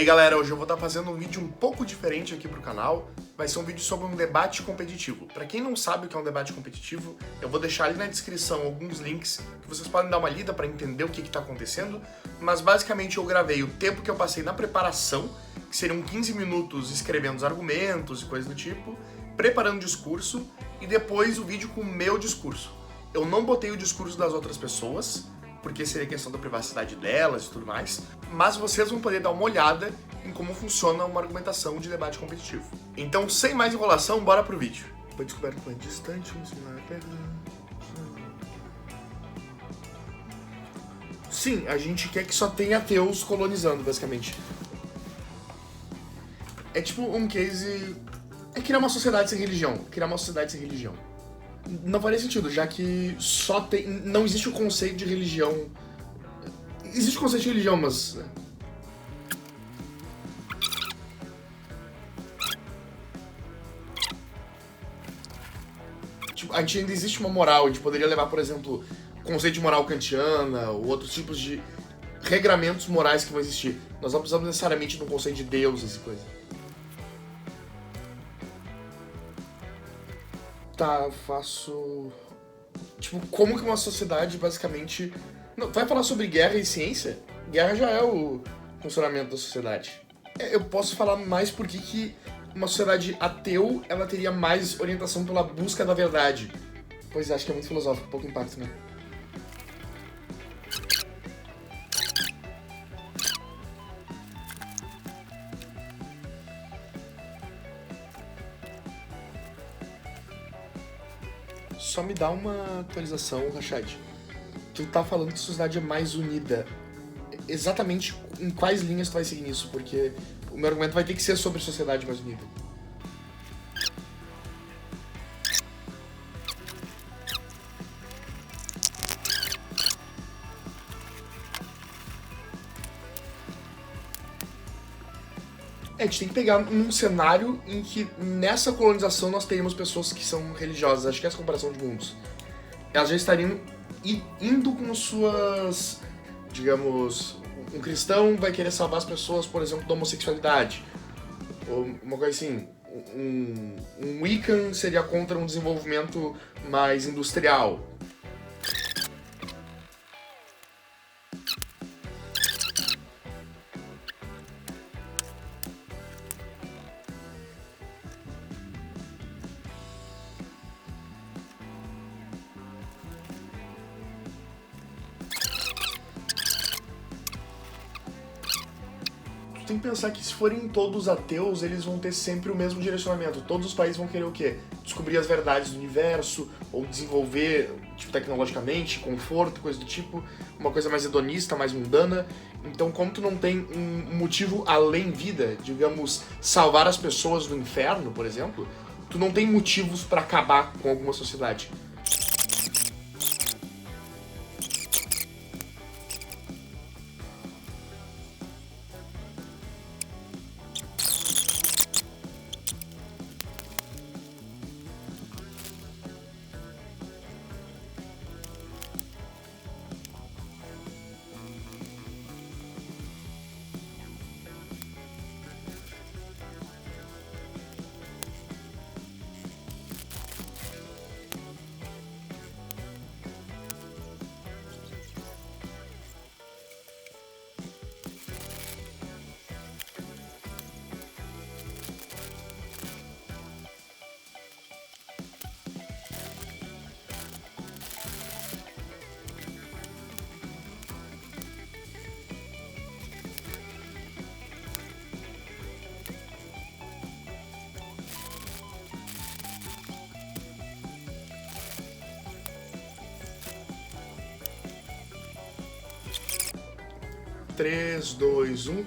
aí galera, hoje eu vou estar fazendo um vídeo um pouco diferente aqui pro canal. Vai ser um vídeo sobre um debate competitivo. Pra quem não sabe o que é um debate competitivo, eu vou deixar ali na descrição alguns links que vocês podem dar uma lida pra entender o que tá acontecendo. Mas basicamente eu gravei o tempo que eu passei na preparação, que seriam 15 minutos escrevendo os argumentos e coisas do tipo, preparando o discurso e depois o vídeo com o meu discurso. Eu não botei o discurso das outras pessoas, porque seria questão da privacidade delas e tudo mais, mas vocês vão poder dar uma olhada em como funciona uma argumentação de debate competitivo. Então, sem mais enrolação, bora pro vídeo. Foi descoberto um planeta distante, Sim, a gente quer que só tenha ateus colonizando, basicamente. É tipo um case... É criar uma sociedade sem religião. Criar uma sociedade sem religião. Não faria sentido, já que só tem... Não existe o conceito de religião... Existe o conceito de religião, mas... Tipo, a gente ainda existe uma moral, a gente poderia levar, por exemplo, o conceito de moral kantiana, ou outros tipos de regramentos morais que vão existir. Nós não precisamos necessariamente de um conceito de deuses e coisa. Tá, faço... Tipo, como que uma sociedade basicamente... Não, vai falar sobre guerra e ciência? Guerra já é o funcionamento da sociedade. Eu posso falar mais porque que uma sociedade ateu, ela teria mais orientação pela busca da verdade. Pois é, acho que é muito filosófico, pouco impacto, né? Só me dá uma atualização, Rashad. Tu tá falando que a sociedade é mais unida. Exatamente em quais linhas tu vai seguir nisso? Porque o meu argumento vai ter que ser sobre sociedade mais unida. A gente tem que pegar um cenário em que nessa colonização nós teríamos pessoas que são religiosas. Acho que é essa comparação de mundos. Elas já estariam indo com suas, digamos, um cristão vai querer salvar as pessoas, por exemplo, da homossexualidade. Ou uma coisa assim, um Wiccan seria contra um desenvolvimento mais industrial. Tem que pensar que se forem todos ateus, eles vão ter sempre o mesmo direcionamento. Todos os países vão querer o quê? Descobrir as verdades do universo, ou desenvolver, tipo, tecnologicamente, conforto, coisa do tipo, uma coisa mais hedonista, mais mundana. Então, como tu não tem um motivo além vida, digamos, salvar as pessoas do inferno, por exemplo, tu não tem motivos pra acabar com alguma sociedade. Três, dois, um.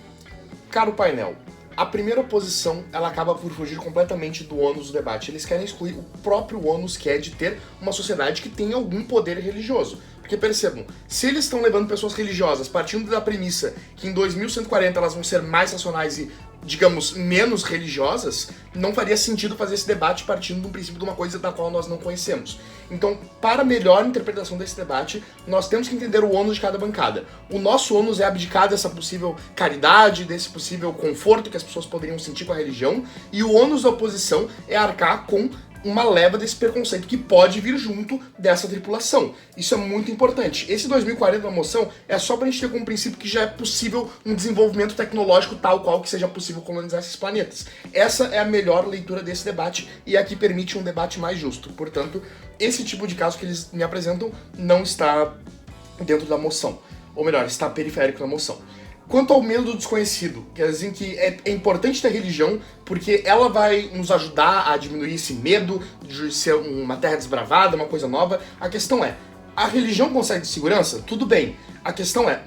Caro painel, a primeira oposição ela acaba por fugir completamente do ônus do debate. Eles querem excluir o próprio ônus que é de ter uma sociedade que tem algum poder religioso. Porque percebam, se eles estão levando pessoas religiosas partindo da premissa que em 2140 elas vão ser mais racionais e digamos, menos religiosas, não faria sentido fazer esse debate partindo de um princípio de uma coisa da qual nós não conhecemos. Então, para melhor interpretação desse debate, nós temos que entender o ônus de cada bancada. O nosso ônus é abdicar dessa possível caridade, desse possível conforto que as pessoas poderiam sentir com a religião, e o ônus da oposição é arcar com uma leva desse preconceito que pode vir junto dessa tripulação. Isso é muito importante. Esse 2040 da moção é só pra gente ter como princípio que já é possível um desenvolvimento tecnológico tal qual que seja possível colonizar esses planetas. Essa é a melhor leitura desse debate e é a que permite um debate mais justo. Portanto, esse tipo de caso que eles me apresentam não está dentro da moção. Ou melhor, está periférico da moção. Quanto ao medo do desconhecido, quer dizer que é importante ter religião porque ela vai nos ajudar a diminuir esse medo de ser uma terra desbravada, uma coisa nova. A questão é, a religião concede segurança? Tudo bem. A questão é,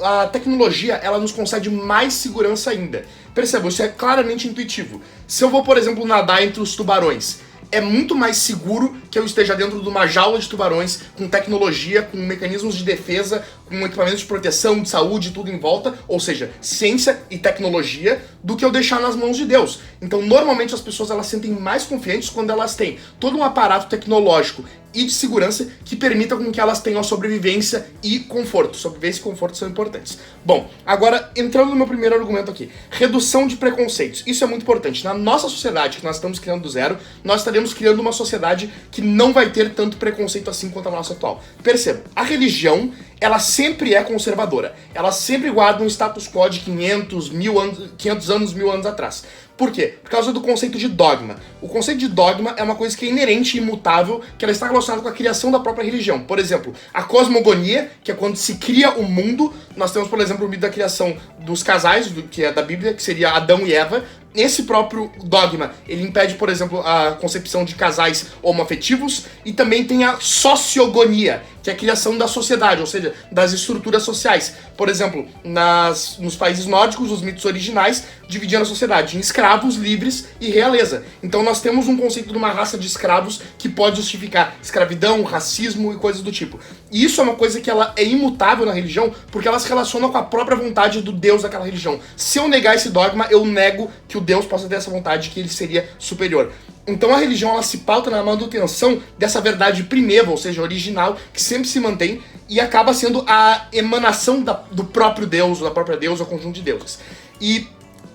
a tecnologia ela nos concede mais segurança ainda. Perceba, isso é claramente intuitivo. Se eu vou, por exemplo, nadar entre os tubarões, é muito mais seguro que eu esteja dentro de uma jaula de tubarões, com tecnologia, com mecanismos de defesa, com equipamentos de proteção, de saúde, tudo em volta, ou seja, ciência e tecnologia, do que eu deixar nas mãos de Deus. Então, normalmente as pessoas elas sentem mais confiantes quando elas têm todo um aparato tecnológico e de segurança que permita com que elas tenham a sobrevivência e conforto. Sobrevivência e conforto são importantes. Bom, agora entrando no meu primeiro argumento aqui, redução de preconceitos. Isso é muito importante. Na nossa sociedade que nós estamos criando do zero, nós estaremos criando uma sociedade que não vai ter tanto preconceito assim quanto a nossa atual. Perceba, a religião ela sempre é conservadora. Ela sempre guarda um status quo de 500 anos, 1000 anos atrás. Por quê? Por causa do conceito de dogma. O conceito de dogma é uma coisa que é inerente e imutável, que ela está relacionada com a criação da própria religião. Por exemplo, a cosmogonia, que é quando se cria o mundo. Nós temos, por exemplo, o mito da criação dos casais, que é da Bíblia, que seria Adão e Eva. Esse próprio dogma, ele impede, por exemplo, a concepção de casais homoafetivos, e também tem a sociogonia, que é a criação da sociedade, ou seja, das estruturas sociais. Por exemplo, nos países nórdicos, os mitos originais dividiam a sociedade em escravos, livres e realeza. Então nós temos um conceito de uma raça de escravos que pode justificar escravidão, racismo e coisas do tipo. E isso é uma coisa que ela é imutável na religião, porque ela se relaciona com a própria vontade do Deus daquela religião. Se eu negar esse dogma, eu nego que o Deus possa ter essa vontade, que ele seria superior. Então a religião ela se pauta na manutenção dessa verdade primeva, ou seja, original, que sempre se mantém e acaba sendo a emanação do próprio Deus, ou da própria deusa, ou conjunto de deuses. E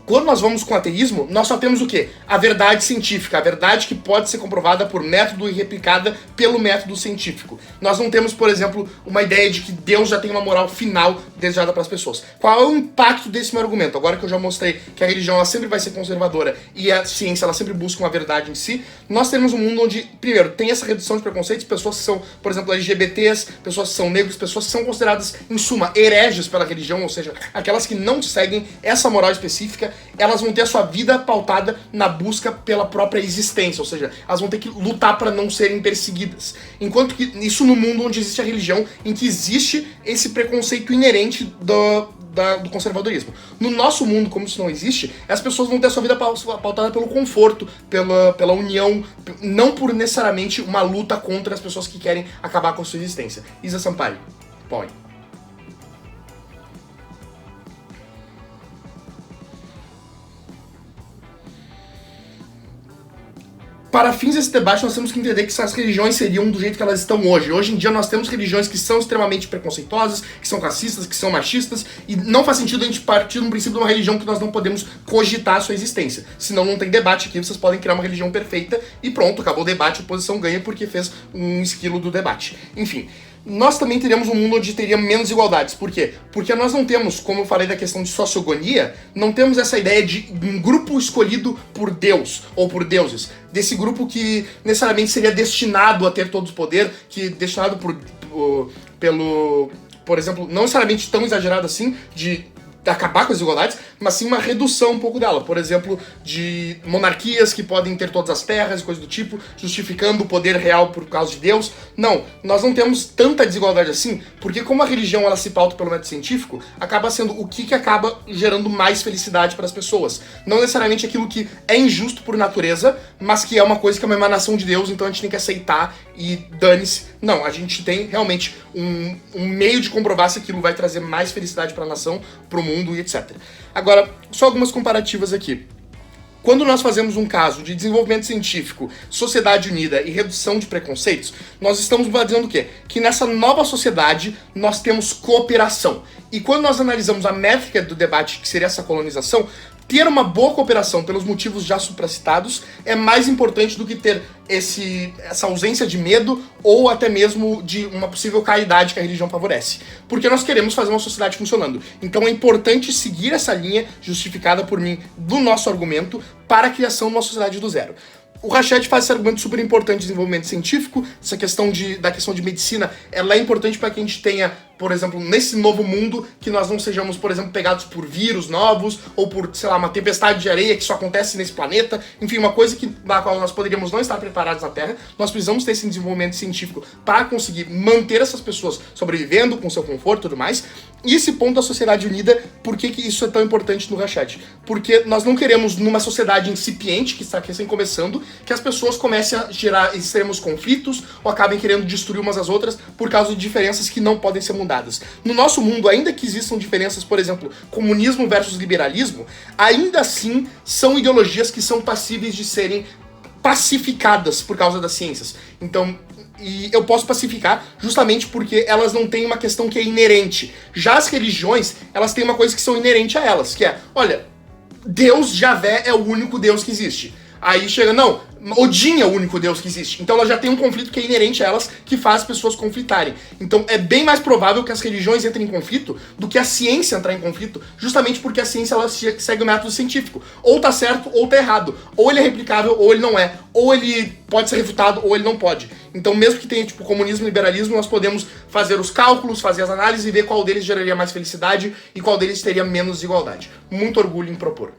quando nós vamos com o ateísmo, nós só temos o quê? A verdade científica, a verdade que pode ser comprovada por método e replicada pelo método científico. Nós não temos, por exemplo, uma ideia de que Deus já tem uma moral final desejada para as pessoas. Qual é o impacto desse meu argumento? Agora que eu já mostrei que a religião ela sempre vai ser conservadora e a ciência ela sempre busca uma verdade em si, nós temos um mundo onde, primeiro, tem essa redução de preconceitos, pessoas que são, por exemplo, LGBTs, pessoas que são negros, pessoas que são consideradas, em suma, hereges pela religião, ou seja, aquelas que não seguem essa moral específica, elas vão ter a sua vida pautada na busca pela própria existência, ou seja, elas vão ter que lutar para não serem perseguidas. Enquanto que isso no mundo onde existe a religião, em que existe esse preconceito inerente do conservadorismo. No nosso mundo, como isso não existe, as pessoas vão ter a sua vida pautada pelo conforto, pela união, não por necessariamente uma luta contra as pessoas que querem acabar com a sua existência. Isa Sampaio, põe. Para fins desse debate, nós temos que entender que essas religiões seriam do jeito que elas estão hoje. Hoje em dia, nós temos religiões que são extremamente preconceituosas, que são racistas, que são machistas, e não faz sentido a gente partir de um princípio de uma religião que nós não podemos cogitar a sua existência. Senão não tem debate aqui, vocês podem criar uma religião perfeita e pronto, acabou o debate, a oposição ganha porque fez um esquilo do debate. Enfim, nós também teríamos um mundo onde teria menos igualdades. Por quê? Porque nós não temos, como eu falei da questão de sociogonia, não temos essa ideia de um grupo escolhido por Deus ou por deuses. Desse grupo que necessariamente seria destinado a ter todo o poder, que destinado por exemplo, não necessariamente tão exagerado assim, de acabar com as desigualdades, mas sim uma redução um pouco dela. Por exemplo, de monarquias que podem ter todas as terras e coisas do tipo, justificando o poder real por causa de Deus. Não, nós não temos tanta desigualdade assim, porque como a religião ela se pauta pelo método científico, acaba sendo o que acaba gerando mais felicidade para as pessoas. Não necessariamente aquilo que é injusto por natureza, mas que é uma coisa que é uma emanação de Deus, então a gente tem que aceitar e dane-se. Não, a gente tem realmente um meio de comprovar se aquilo vai trazer mais felicidade para a nação, para o mundo, mundo e etc. Agora, só algumas comparativas aqui. Quando nós fazemos um caso de desenvolvimento científico, sociedade unida e redução de preconceitos, nós estamos dizendo o quê? Que nessa nova sociedade nós temos cooperação. E quando nós analisamos a métrica do debate, que seria essa colonização, ter uma boa cooperação pelos motivos já supracitados é mais importante do que ter essa ausência de medo ou até mesmo de uma possível caridade que a religião favorece. Porque nós queremos fazer uma sociedade funcionando. Então é importante seguir essa linha justificada por mim do nosso argumento para a criação de uma sociedade do zero. O Rashad faz esse argumento super importante de desenvolvimento científico, essa questão da questão de medicina, ela é importante para que a gente tenha, por exemplo, nesse novo mundo, que nós não sejamos, por exemplo, pegados por vírus novos, ou por, sei lá, uma tempestade de areia que só acontece nesse planeta, enfim, uma coisa na qual nós poderíamos não estar preparados na Terra. Nós precisamos ter esse desenvolvimento científico para conseguir manter essas pessoas sobrevivendo com seu conforto e tudo mais. E esse ponto da sociedade unida, por que isso é tão importante no Rashad? Porque nós não queremos, numa sociedade incipiente, que está recém começando, que as pessoas comecem a gerar extremos conflitos ou acabem querendo destruir umas às outras por causa de diferenças que não podem ser mudadas. No nosso mundo, ainda que existam diferenças, por exemplo, comunismo versus liberalismo, ainda assim são ideologias que são passíveis de serem pacificadas por causa das ciências. Então, e eu posso pacificar justamente porque elas não têm uma questão que é inerente. Já as religiões, elas têm uma coisa que são inerente a elas, que é, olha, Deus Javé é o único Deus que existe. Aí chega, não, Odin é o único Deus que existe. Então ela já tem um conflito que é inerente a elas, que faz as pessoas conflitarem. Então é bem mais provável que as religiões entrem em conflito do que a ciência entrar em conflito, justamente porque a ciência ela segue o método científico. Ou tá certo ou tá errado. Ou ele é replicável ou ele não é. Ou ele pode ser refutado ou ele não pode. Então mesmo que tenha tipo comunismo e liberalismo, nós podemos fazer os cálculos, fazer as análises e ver qual deles geraria mais felicidade e qual deles teria menos desigualdade. Muito orgulho em propor.